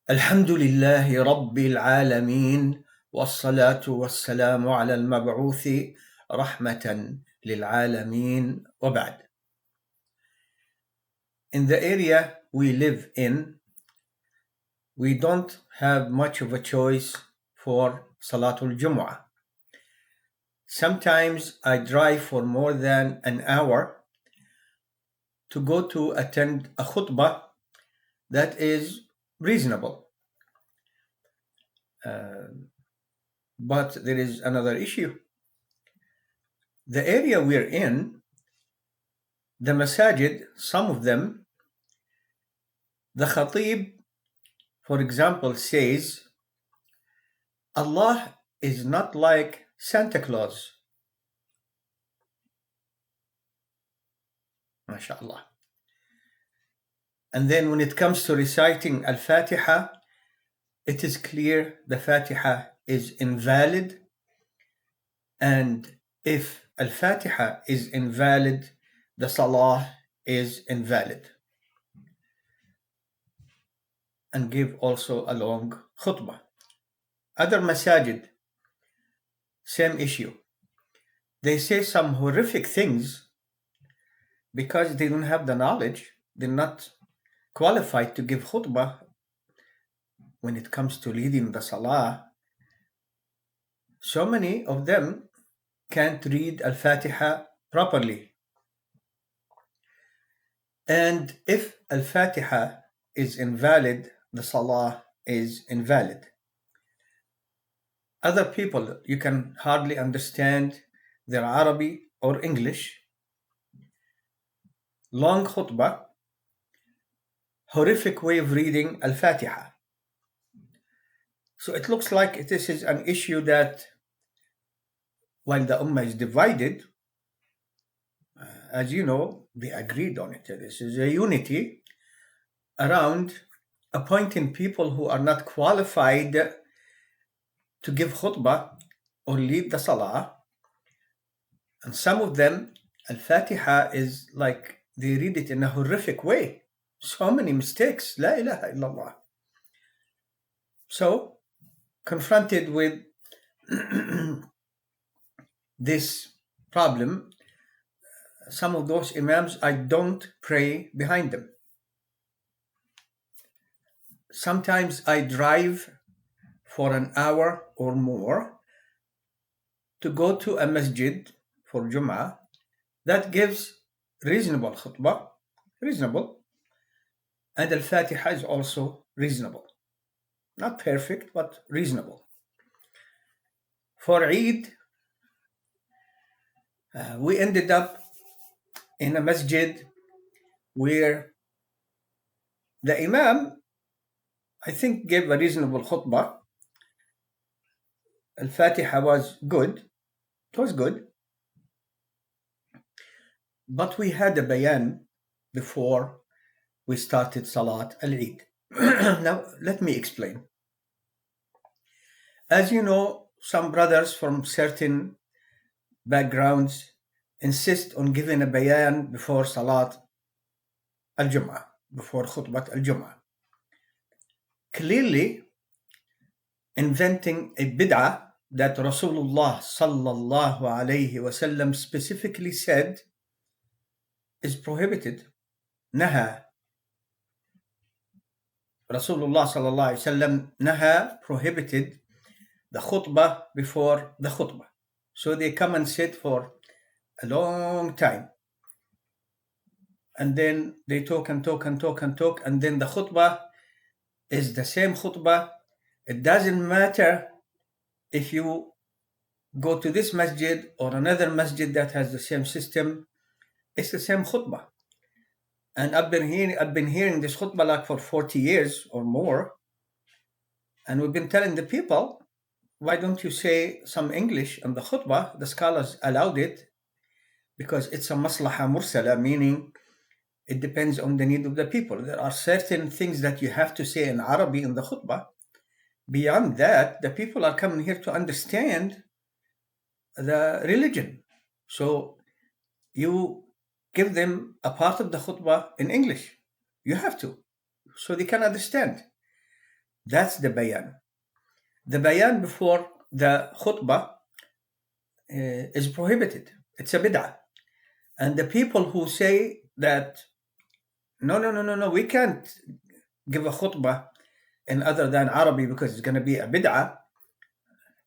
الحمد لله رب العالمين والصلاة والسلام على المبعوث رحمة للعالمين وبعد. In the area we live in, we don't have much of a choice for Salatul Jumu'ah. Sometimes I drive for more than an hour to go to attend a khutbah that is reasonable. But there is another issue. The area we're in, the masajid, some of them, the khatib, for example, says, Allah is not like Santa Claus. MashaAllah. And then when it comes to reciting Al-Fatiha, it is clear the Fatiha is invalid. And if Al-Fatiha is invalid, the Salah is invalid. And give also a long khutbah. Other masajid, same issue. They say some horrific things because they don't have the knowledge. They're not qualified to give khutbah when it comes to leading the salah. So many of them can't read Al-Fatiha properly. And if Al-Fatiha is invalid, the salah is invalid. Other people, you can hardly understand their Arabic or English. Long khutbah, horrific way of reading Al-Fatiha. So it looks like this is an issue that while the Ummah is divided, as you know, they agreed on it. This is a unity around appointing people who are not qualified to give khutbah or lead the salah. And some of them, Al-Fatiha is like they read it in a horrific way. So many mistakes. La ilaha illallah. So, confronted with this problem, some of those imams, I don't pray behind them. Sometimes I drive for an hour or more to go to a masjid for Jum'ah that gives reasonable khutbah, reasonable, and Al-Fatiha is also reasonable. Not perfect, but reasonable. For Eid, we ended up in a masjid where the Imam, I think, gave a reasonable khutbah. Al-Fatiha was good. It was good. But we had a Bayan before we started Salat al-Eid. Now, let me explain. As you know, some brothers from certain backgrounds insist on giving a Bayan before Salat al-Jum'ah, before Khutbat al-Jum'ah. Clearly inventing a bid'ah that Rasulullah sallallahu alayhi wasallam specifically said is prohibited. Naha. Rasulullah sallallahu alayhi wasallam naha, prohibited the khutbah before the khutbah. So they come and sit for a long time. And then they talk and talk and talk and talk. And then the khutbah is the same khutbah. It doesn't matter if you go to this masjid or another masjid that has the same system. It's the same khutbah. And I've been hearing this khutbah like for 40 years or more. And we've been telling the people, why don't you say some English on the khutbah? The scholars allowed it because it's a maslaha mursala, meaning it depends on the need of the people. There are certain things that you have to say in Arabic in the khutbah. Beyond that, the people are coming here to understand the religion. So you give them a part of the khutbah in English. You have to, so they can understand. That's the bayan. The bayan before the khutbah is prohibited. It's a bid'ah. And the people who say that, no, no, no, no, no, we can't give a khutbah in other than Arabic because it's going to be a bid'ah.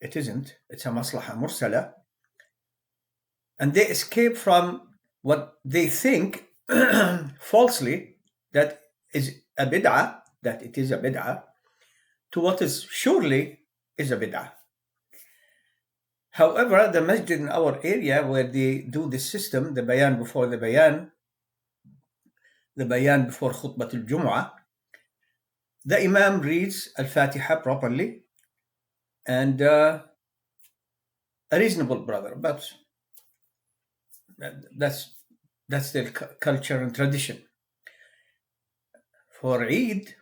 It isn't. It's a maslaha mursala. And they escape from what they think falsely that is a bid'ah, that it is a bid'ah, to what is surely is a bid'ah. However, the masjid in our area where they do this system, the bayan before the bayan before khutbah al-Jum'ah, the imam reads al-Fatiha properly, and a reasonable brother, but that's their culture and tradition. For Eid,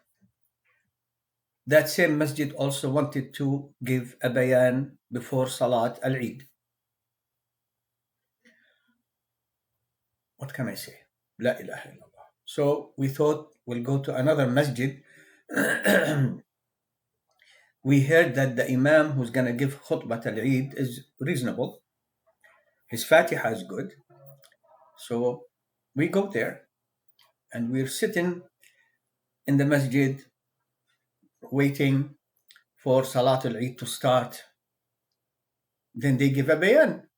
that same masjid also wanted to give a bayan before Salat al-Eid. What can I say? La ilaha illallah. So we thought we'll go to another masjid. We heard that the imam who's going to give khutbah al-Eid is reasonable. His Fatiha is good. So we go there and we're sitting in the masjid waiting for Salat al-Eid to start. Then they give a bayan.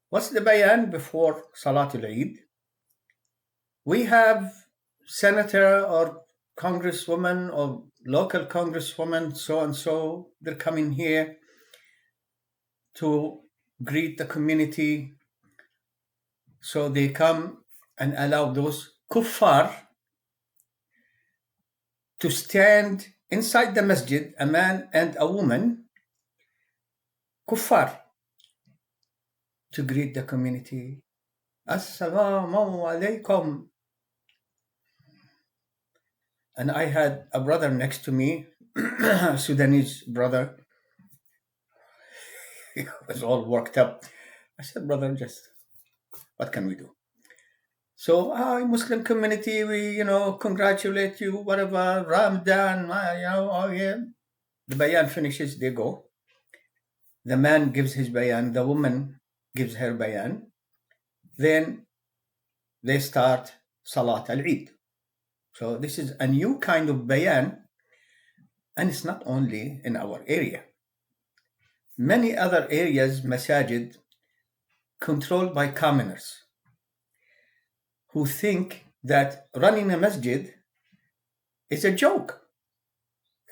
What's the bayan before Salat al-Eid? We have senator or congresswoman or local congresswoman, so and so, they're coming here to greet the community. So they come and allow those kuffar to stand inside the masjid, a man and a woman, kuffar, to greet the community. Assalamu alaikum. And I had a brother next to me, a Sudanese brother. He was all worked up. I said, brother, just what can we do? So, Muslim community, we, congratulate you, whatever, Ramadan, oh yeah. The bayan finishes, they go. The man gives his bayan, the woman gives her bayan. Then they start Salat al-Eid. So this is a new kind of bayan, and it's not only in our area. Many other areas, masajid, controlled by commoners who think that running a masjid is a joke.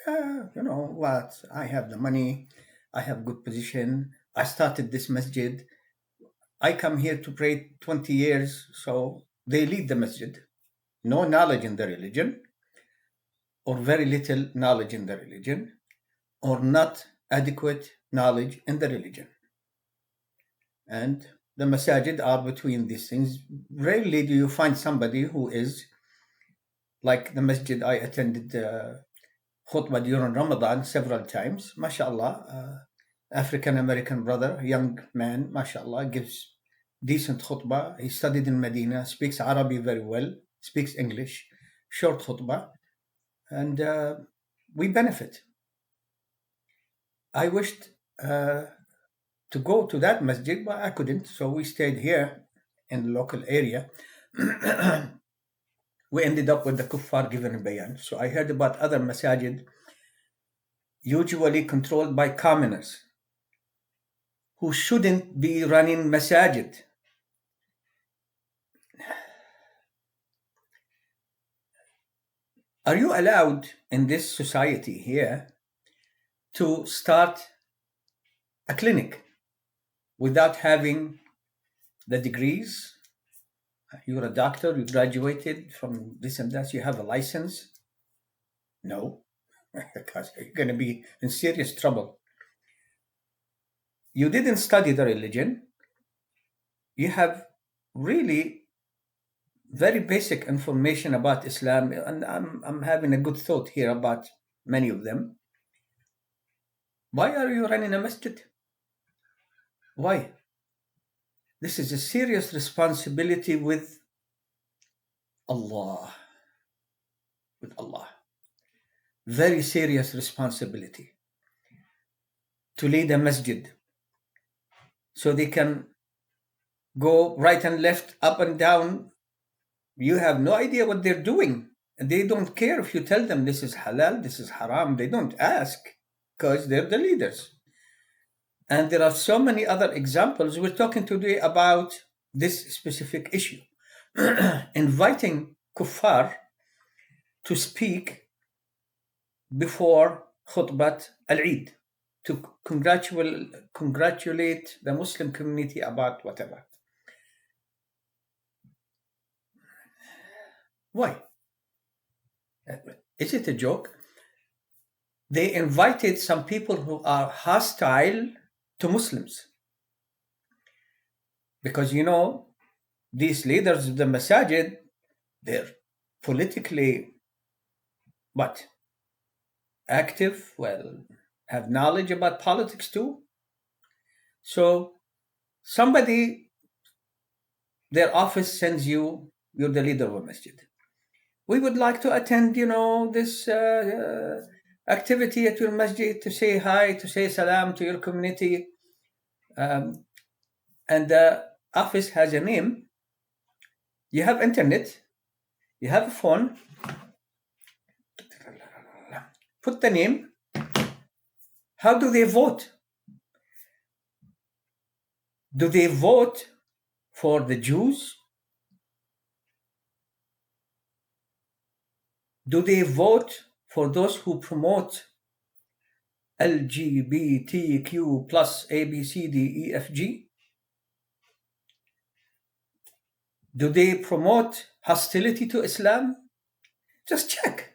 You know what? I have the money. I have good position. I started this masjid. I come here to pray 20 years. So they lead the masjid. No knowledge in the religion, or very little knowledge in the religion, or not adequate knowledge in the religion. And the masajid are between these things. Rarely do you find somebody who is like the masjid I attended khutbah during Ramadan several times. MashaAllah, African American brother, young man, MashaAllah, gives decent khutbah. He studied in Medina, speaks Arabic very well, speaks English, short khutbah, and we benefit. I wished to go to that masjid, but I couldn't, so we stayed here in the local area. We ended up with the kuffar giving a bayan. So I heard about other masajid, usually controlled by commoners, who shouldn't be running masajid. Are you allowed in this society here to start a clinic without having the degrees? You're a doctor, you graduated from this and that, you have a license? No, because you're going to be in serious trouble. You didn't study the religion. You have really very basic information about Islam, and I'm having a good thought here about many of them. Why are you running a masjid? Why? This is a serious responsibility with Allah. With Allah. very serious responsibility to lead a masjid, so they can go right and left, up and down. You have no idea what they're doing. And they don't care if you tell them this is halal, this is haram. They don't ask because they're the leaders. And there are so many other examples. We're talking today about this specific issue. Inviting kuffar to speak before khutbat al-Eid, to congratulate the Muslim community about whatever. Why? Is it a joke? They invited some people who are hostile to Muslims. Because, these leaders of the masajid, they're politically, active, have knowledge about politics too. So somebody, their office sends you, you're the leader of a masjid. We would like to attend, this activity at your masjid, to say hi, to say salam to your community. And the office has a name. You have internet, you have a phone, put the name. How do they vote? Do they vote for the Jews? Do they vote for those who promote LGBTQ plus ABCDEFG? Do they promote hostility to Islam? Just check.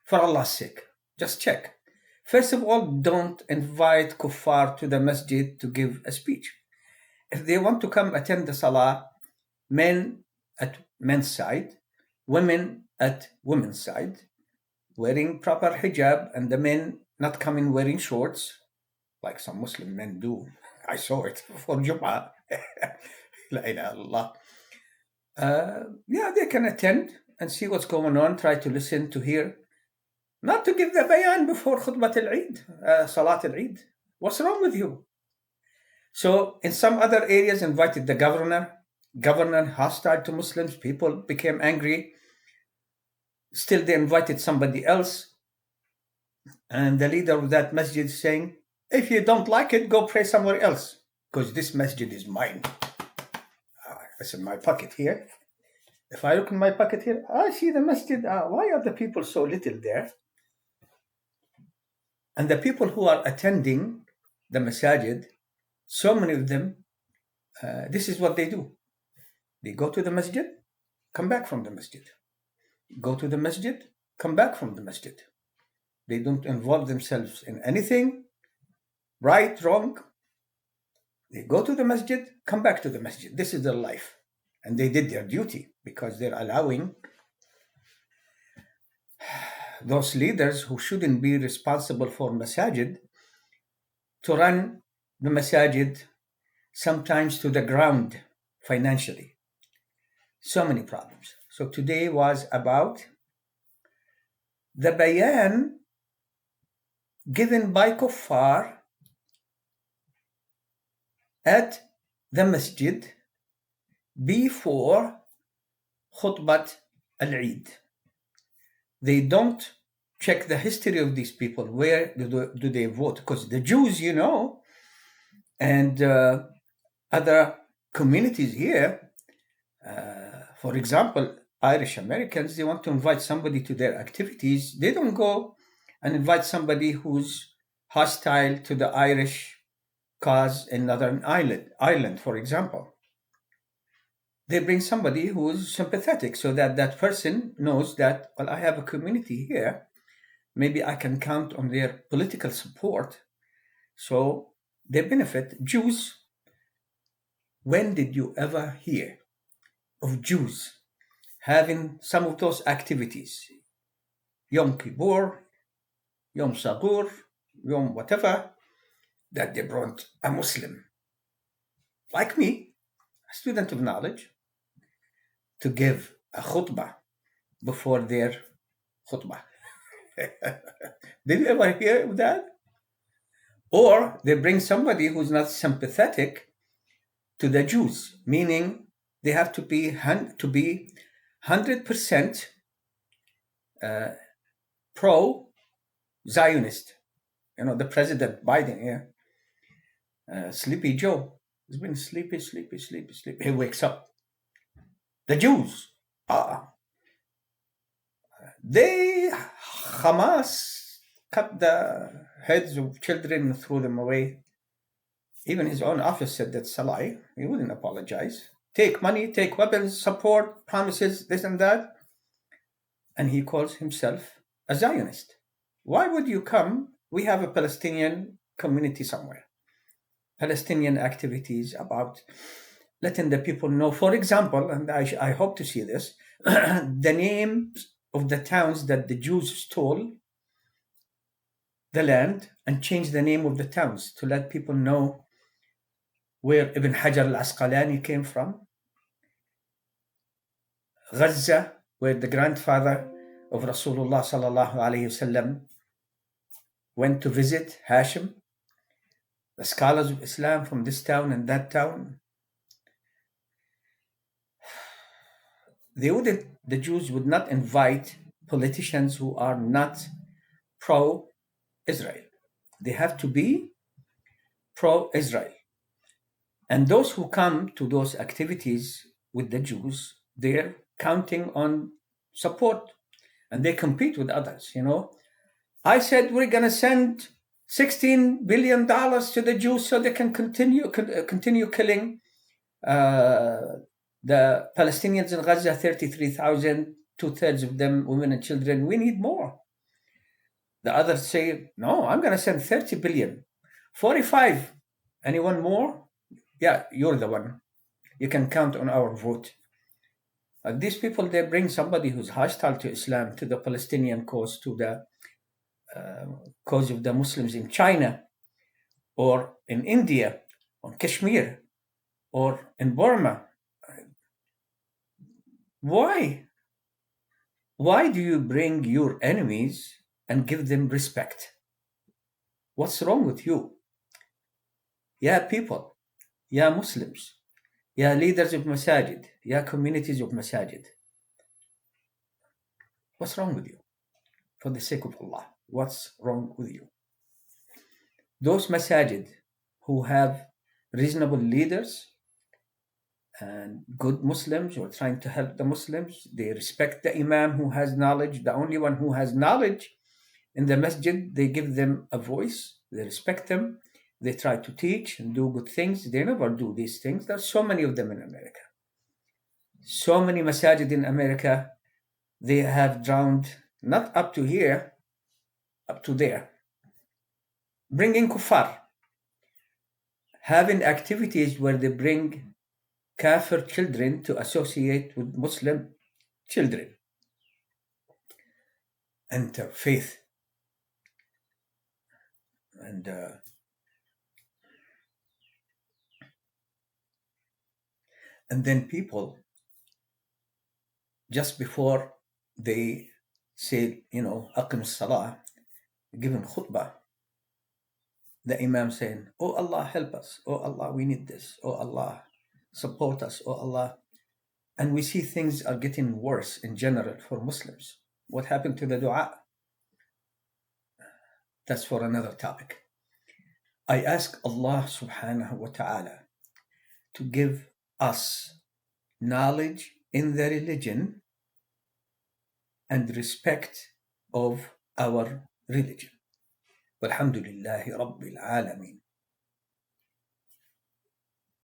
For Allah's sake, just check. First of all, don't invite kuffar to the masjid to give a speech. If they want to come attend the salah, men at men's side, women at women's side, wearing proper hijab, and the men not coming wearing shorts, like some Muslim men do. I saw it for Jum'ah. La ilaha illallah. They can attend and see what's going on, try to listen, to hear. Not to give the bayan before khutbat al-Eid, salat al-Eid. What's wrong with you? So in some other areas, invited the governor hostile to Muslims, people became angry. Still, they invited somebody else. And the leader of that masjid is saying, if you don't like it, go pray somewhere else, because this masjid is mine. It's in my pocket here. If I look in my pocket here, I see the masjid. Why are the people so little there? And the people who are attending the masajid, so many of them, this is what they do. They go to the masjid, come back from the masjid. Go to the masjid, come back from the masjid. They don't involve themselves in anything, right, wrong. They go to the masjid, come back to the masjid. This is their life. And they did their duty, because they're allowing those leaders who shouldn't be responsible for masajid to run the masajid sometimes to the ground financially. So many problems. So today was about the bayan given by kuffar at the masjid before khutbat al-Eid. They don't check the history of these people. Where do they vote? Because the Jews, and other communities here, for example, Irish Americans, they want to invite somebody to their activities. They don't go and invite somebody who's hostile to the Irish cause in Northern Ireland, for example. They bring somebody who's sympathetic, so that that person knows that, I have a community here. Maybe I can count on their political support. So they benefit. Jews, when did you ever hear of Jews having some of those activities? Yom Kippur, Yom Sagur, Yom whatever, that they brought a Muslim, like me, a student of knowledge, to give a khutbah before their khutbah. Did you ever hear of that? Or they bring somebody who's not sympathetic to the Jews, meaning they have to be 100% pro-Zionist. You know, the President Biden here, Sleepy Joe, he's been sleepy. He wakes up. The Jews, they, Hamas, cut the heads of children and threw them away. Even his own office said that's a lie. He wouldn't apologize. Take money, take weapons, support, promises, this and that. And he calls himself a Zionist. Why would you come? We have a Palestinian community somewhere. Palestinian activities about letting the people know, for example, and I hope to see this, the names of the towns that the Jews stole the land and change the name of the towns to let people know where Ibn Hajar al-Asqalani came from. Gaza, where the grandfather of Rasulullah sallallahu alayhi wasallam went to visit, Hashim. The scholars of Islam from this town and that town. The Jews would not invite politicians who are not pro-Israel. They have to be pro-Israel. And those who come to those activities with the Jews, they're counting on support and they compete with others, you know. I said we're going to send $16 billion to the Jews so they can continue killing the Palestinians in Gaza, 33,000, 2/3 of them women and children. We need more. The others say, no, I'm going to send 30 billion. 45. Anyone more? Yeah, you're the one. You can count on our vote. These people, they bring somebody who's hostile to Islam, to the Palestinian cause, to the cause of the Muslims in China, or in India, or Kashmir, or in Burma. Why? Why do you bring your enemies and give them respect? What's wrong with you? Yeah, people, yeah, Muslims, yeah, leaders of masajid, yeah, communities of masajid. What's wrong with you? For the sake of Allah, what's wrong with you? Those masajid who have reasonable leaders and good Muslims who are trying to help the Muslims, they respect the Imam who has knowledge, the only one who has knowledge in the masjid. They give them a voice, they respect them, they try to teach and do good things. They never do these things. There's so many of them in America. So many masajid in America, they have drowned, not up to here, up to there. Bringing kuffar, having activities where they bring Kafir children to associate with Muslim children. Enter faith. And then people, just before they say, Aqim Salah, given khutbah, the Imam saying, oh Allah, help us. Oh Allah, we need this. Oh Allah, support us. Oh Allah. And we see things are getting worse in general for Muslims. What happened to the dua? That's for another topic. I ask Allah subhanahu wa ta'ala to give us knowledge in the religion and respect of our religion. Walhamdulillahi Rabbil Alameen.